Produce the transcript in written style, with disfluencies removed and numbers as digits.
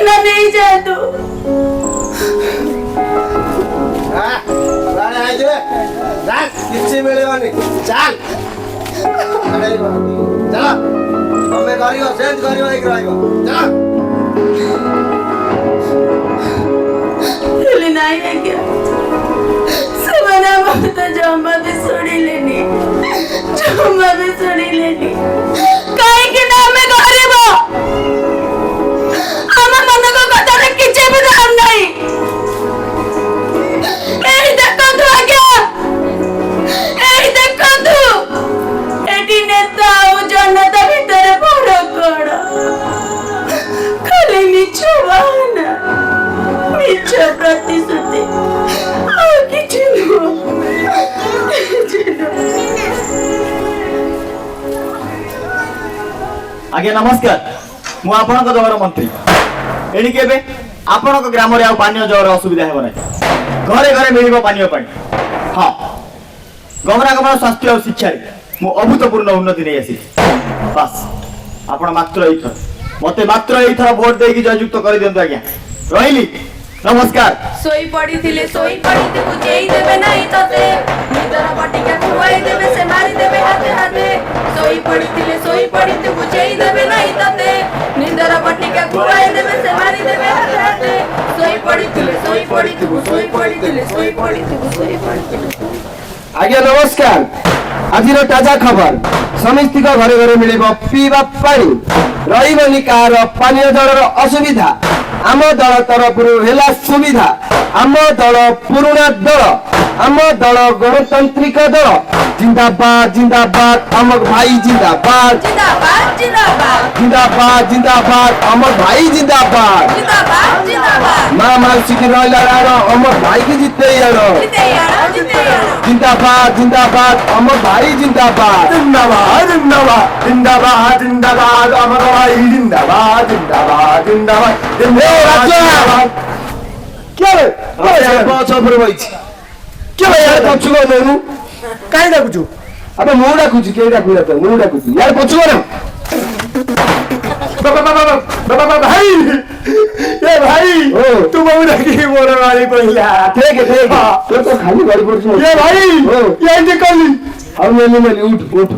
सोना नहीं जा तू किसी मिलेगा चल चलो हमें करियो सेंड करियो एक रहियो चलो नहीं है क्या समाना बहुत जम्मा भी सुनी लेनी जम्मा भी सुनी लेनी काहे के नाम में गरीब हो हम मन को कथा रे किछे भी काम नहीं एही देखो तू आगे एही देखो तू एडी नेता ओ जनता भीतर बड़ कड़ खाली मिछु बहाना मिछ प्रतिश्रुति ଆଉ କିଛି ନୁହଁ आज्ञा नमस्कार मु आपणक दलर मंत्री एणि केबे आपणक ग्राम रे आ पानीय जलर असुविधा हेबो नै घरे घरे मिलिबो पानीय पानी हां गमनागमन स्वास्थ्य और शिक्षा रे मु अभूतपूर्ण उन्नति नै आसी बस आपण मात्र एथर मते मात्र एथर वोट देकी जययुक्त कर दियंतु आज्ञा रहिली नमस्कार सोई पड़ी बुझेई देबे नहीं तते निदर बटिका खुआई देबे से मारी देबे हाथे हाथे सोई पड़ी बुझेई देबे नहीं तते निदर बटिका खुआई देबे से मारी देबे हाथे हाथे सोई पड़ी आज्ञा नमस्कार आज ताजा खबर समस्त घरे घरे मिले पीवा पानी रही कार पानी जलर असुविधा आम दल तरफ सुविधा आम दल पुराणा दल आम दल गणतांत्रिक दल जिंदाबाद जिंदाबाद अमर भाई जिंदाबाद जिंदाबाद जिंदाबाद जिंदाबाद जिंदाबाद अमर भाई जिंदाबाद जिंदाबाद जिंदाबाद माँ मानसी की अमर भाई की जीते जिंदाबाद जिंदाबाद अमर भाई जिंदाबाद जिंदाबाद जिंदाबाद जिंदाबाद जिंदाबाद अमर भाई जिंदाबाद जिंदाबाद जिंदाबाद जिंदाबाद क्या बहुत भाई क्या यार पछु को काई डाकुछु अबे मु डाकुछु के डाकुला तो मु डाकुछु यार पछु ना बाबा भाई ए भाई तू बहु डाकी मोर वाली पहिला ठीक है तो खाली गाड़ी पड़ ये भाई ये इंजे कर ली अब मैं उठ